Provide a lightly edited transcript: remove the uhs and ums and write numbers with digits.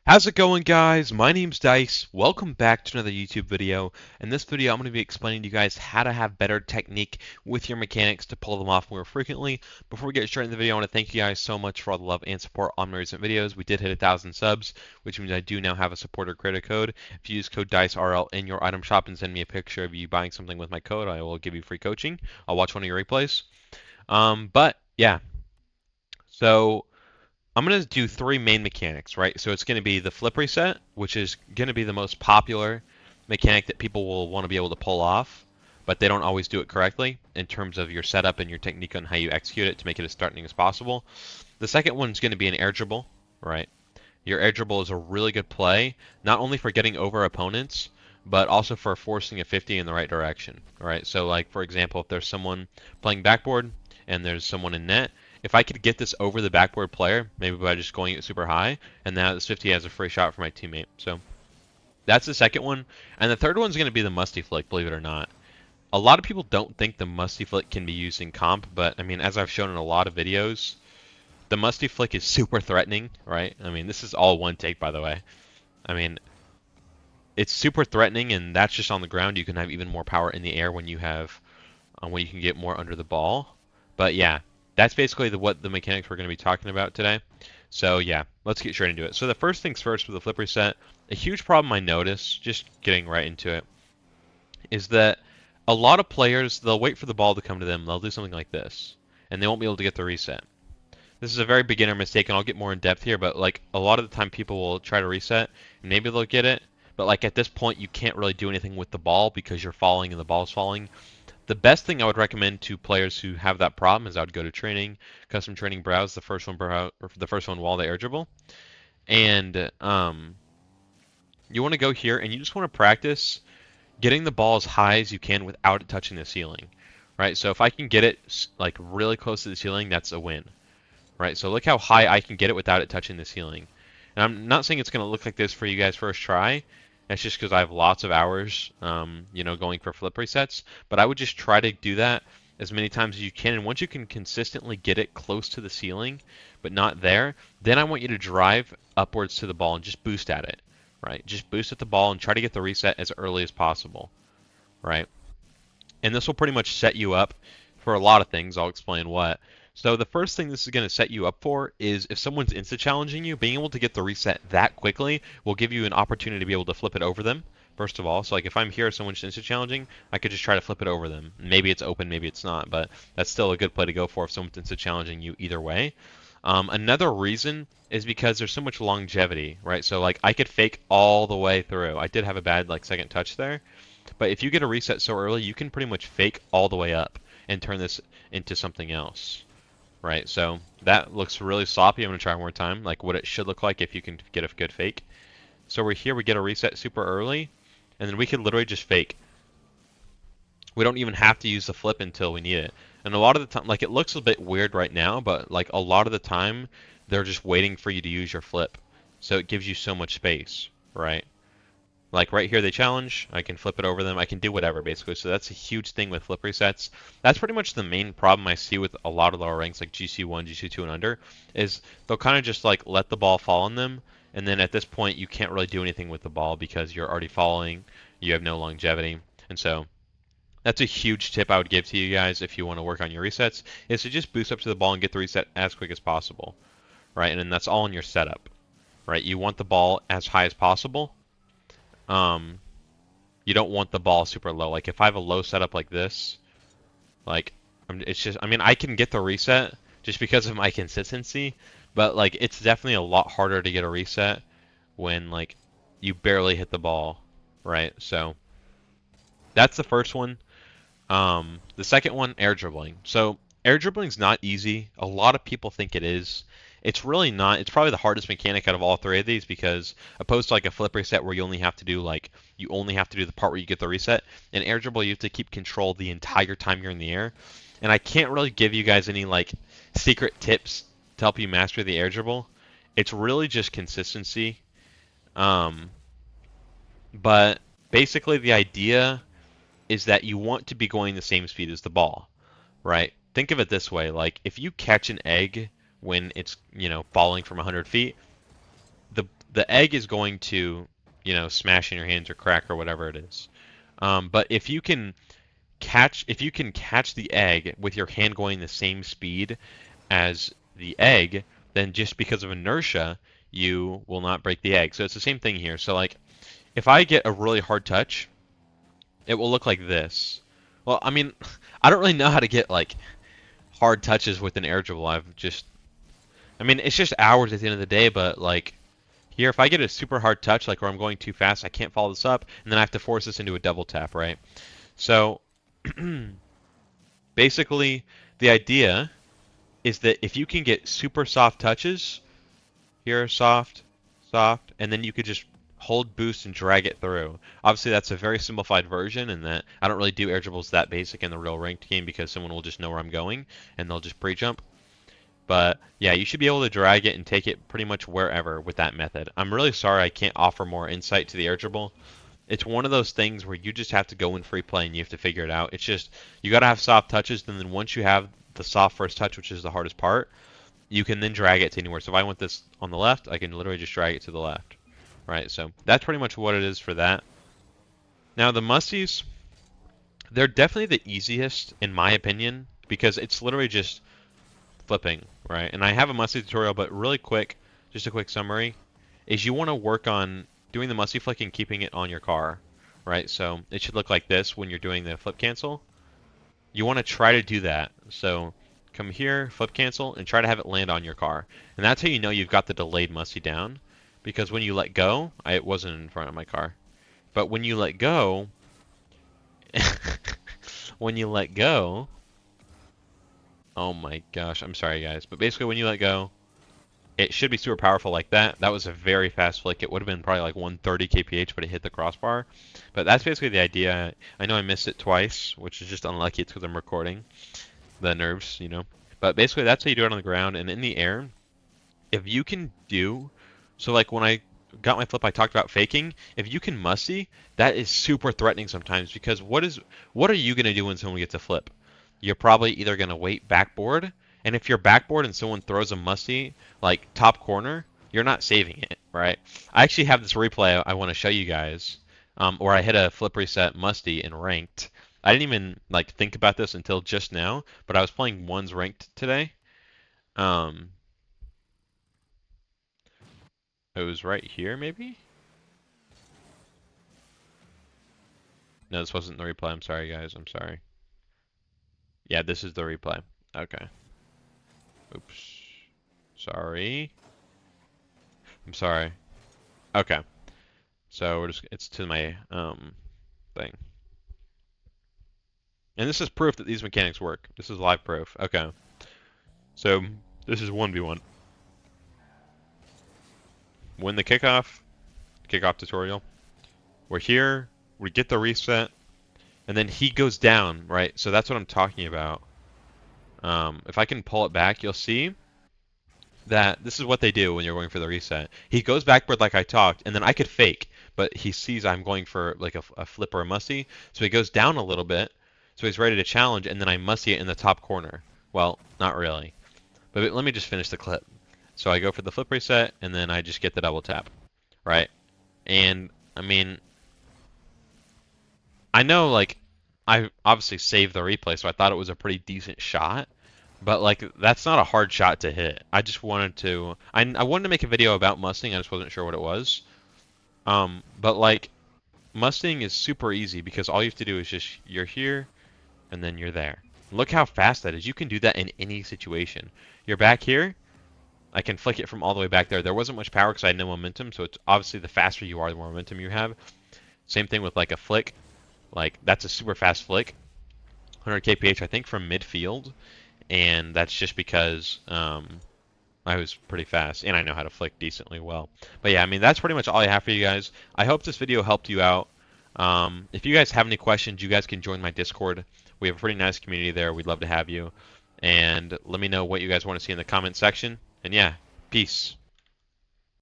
How's it going, guys? My name's Dice. Welcome back to another YouTube video. In this video, I'm going to be explaining to you guys how to have better technique with your mechanics to pull them off more frequently. Before we get straight into the video, I want to thank you guys so much for all the love and support on my recent videos. We did hit 1,000 subs, which means I do now have a supporter creator code. If you use code DICERL in your item shop and send me a picture of you buying something with my code, I will give you free coaching. I'll watch one of your replays. But yeah, so I'm going to do three main mechanics, right? So it's going to be the flip reset, which is going to be the most popular mechanic that people will want to be able to pull off, but they don't always do it correctly in terms of your setup and your technique on how you execute it to make it as starting as possible. The second one is going to be an air dribble, right? Your air dribble is a really good play, not only for getting over opponents, but also for forcing a 50 in the right direction, right? So like, for example, if there's someone playing backboard and there's someone in net, if I could get this over the backboard player, maybe by just going it super high, and now this 50 has a free shot for my teammate. So that's the second one. And the third one's going to be the Musty Flick, believe it or not. A lot of people don't think the Musty Flick can be used in comp, but I mean, as I've shown in a lot of videos, the Musty Flick is super threatening, right? I mean, this is all one take, by the way. I mean, it's super threatening, and that's just on the ground. You can have even more power in the air when you have when you can get more under the ball. But yeah, that's basically what the mechanics we're going to be talking about today. So yeah, let's get straight into it. So the first things first with the flip reset, a huge problem I notice, just getting right into it, is that a lot of players, they'll wait for the ball to come to them. They'll do something like this, and they won't be able to get the reset. This is a very beginner mistake, and I'll get more in depth here, but like a lot of the time people will try to reset, and maybe they'll get it, but like at this point you can't really do anything with the ball because you're falling and the ball's falling. The best thing I would recommend to players who have that problem is I would go to training, custom training browse, the first one while they air dribble, and you want to go here and you just want to practice getting the ball as high as you can without it touching the ceiling, right? So if I can get it like really close to the ceiling, that's a win, right? So look how high I can get it without it touching the ceiling. And I'm not saying it's going to look like this for you guys first try. That's just because I have lots of hours, going for flip resets. But I would just try to do that as many times as you can. And once you can consistently get it close to the ceiling, but not there, then I want you to drive upwards to the ball and just boost at it, right? Just boost at the ball and try to get the reset as early as possible, right? And this will pretty much set you up for a lot of things. I'll explain what. So the first thing this is going to set you up for is if someone's insta-challenging you, being able to get the reset that quickly will give you an opportunity to be able to flip it over them, first of all. So like if I'm here, someone's insta-challenging, I could just try to flip it over them. Maybe it's open, maybe it's not, but that's still a good play to go for if someone's insta-challenging you either way. Another reason is because there's so much longevity, right? So like I could fake all the way through. I did have a bad like second touch there, but if you get a reset so early, you can pretty much fake all the way up and turn this into something else, right? So that looks really sloppy. I'm going to try one more time, like what it should look like if you can get a good fake. So we're here, we get a reset super early, and then we can literally just fake. We don't even have to use the flip until we need it. And a lot of the time, like it looks a bit weird right now, but like a lot of the time, they're just waiting for you to use your flip. So it gives you so much space, right? Like right here, they challenge. I can flip it over them. I can do whatever, basically. So that's a huge thing with flip resets. That's pretty much the main problem I see with a lot of lower ranks, like GC1, GC2, and under, is they'll kind of just like let the ball fall on them, and then at this point, you can't really do anything with the ball because you're already falling. You have no longevity, and so that's a huge tip I would give to you guys if you want to work on your resets, is to just boost up to the ball and get the reset as quick as possible, right? And then that's all in your setup, right? You want the ball as high as possible. Um, you don't want the ball super low. Like if I have a low setup like this, like it's just, I mean, I can get the reset just because of my consistency, but like it's definitely a lot harder to get a reset when like you barely hit the ball, right? So that's the first one. The second one, air dribbling. So air dribbling is not easy. A lot of people think it is. It's really not. It's probably the hardest mechanic out of all three of these because opposed to like a flip reset where you only have to do the part where you get the reset. In air dribble, you have to keep control the entire time you're in the air. And I can't really give you guys any like secret tips to help you master the air dribble. It's really just consistency. Um, but basically the idea is that you want to be going the same speed as the ball, right? Think of it this way, like if you catch an egg when it's, falling from 100 feet, the egg is going to, smash in your hands or crack or whatever it is. But if you can catch the egg with your hand going the same speed as the egg, then just because of inertia, you will not break the egg. So it's the same thing here. So like, if I get a really hard touch, it will look like this. Well, I mean, I don't really know how to get like hard touches with an air dribble. I mean, it's just hours at the end of the day, but like here, if I get a super hard touch, like where I'm going too fast, I can't follow this up, and then I have to force this into a double tap, right? So basically, the idea is that if you can get super soft touches, here, soft, soft, and then you could just hold boost and drag it through. Obviously, that's a very simplified version, and that I don't really do air dribbles that basic in the real ranked game because someone will just know where I'm going, and they'll just pre-jump. But yeah, you should be able to drag it and take it pretty much wherever with that method. I'm really sorry I can't offer more insight to the air dribble. It's one of those things where you just have to go in free play and you have to figure it out. It's just you got to have soft touches, and then once you have the soft first touch, which is the hardest part, you can then drag it to anywhere. So if I want this on the left, I can literally just drag it to the left. Right, so that's pretty much what it is for that. Now the musties, they're definitely the easiest in my opinion because it's literally just flipping, right? And I have a musty tutorial, but really quick, just a quick summary, is you want to work on doing the musty flick and keeping it on your car, right? So it should look like this when you're doing the flip cancel. You want to try to do that. So come here, flip cancel, and try to have it land on your car. And that's how you know you've got the delayed musty down. Because when you let go, it wasn't in front of my car. But when you let go, when you let go, oh my gosh, I'm sorry guys, but basically when you let go, it should be super powerful like that. That was a very fast flick. It would have been probably like 130 kph, but it hit the crossbar. But that's basically the idea. I know I missed it twice, which is just unlucky. It's because I'm recording the nerves, But basically that's how you do it on the ground. And in the air, if you can do, so like when I got my flip, I talked about faking. If you can musty, that is super threatening sometimes because what are you gonna do when someone gets a flip? You're probably either gonna wait backboard, and if you're backboard and someone throws a musty like top corner, you're not saving it, right? I actually have this replay I want to show you guys, where I hit a flip reset musty in ranked. I didn't even like think about this until just now, but I was playing ones ranked today. It was right here, maybe? No, this wasn't the replay. I'm sorry, guys. I'm sorry. Yeah, this is the replay. Okay. Oops. Sorry. I'm sorry. Okay. So it's to my thing. And this is proof that these mechanics work. This is live proof. Okay. So this is 1v1. Win the kickoff tutorial. We're here. We get the reset. And then he goes down, right? So that's what I'm talking about. If I can pull it back, you'll see that this is what they do when you're going for the reset. He goes backward like I talked, and then I could fake, but he sees I'm going for like a flip or a musty, so he goes down a little bit, so he's ready to challenge, and then I musty it in the top corner. Well, not really. But let me just finish the clip. So I go for the flip reset, and then I just get the double tap, right? And, I mean, I know, like, I obviously saved the replay, so I thought it was a pretty decent shot. But like that's not a hard shot to hit. I just wanted to I wanted to make a video about musting. I just wasn't sure what it was. But like musting is super easy because all you have to do is just you're here and then you're there. Look how fast that is. You can do that in any situation. You're back here. I can flick it from all the way back there. There wasn't much power because I had no momentum, so it's obviously the faster you are, the more momentum you have. Same thing with like a flick. Like that's a super fast flick. 100 kph I think from midfield. And that's just because I was pretty fast, and I know how to flick decently well. But yeah, I mean, that's pretty much all I have for you guys. I hope this video helped you out. If you guys have any questions, you guys can join my Discord. We have a pretty nice community there. We'd love to have you. And let me know what you guys want to see in the comment section. And yeah, peace.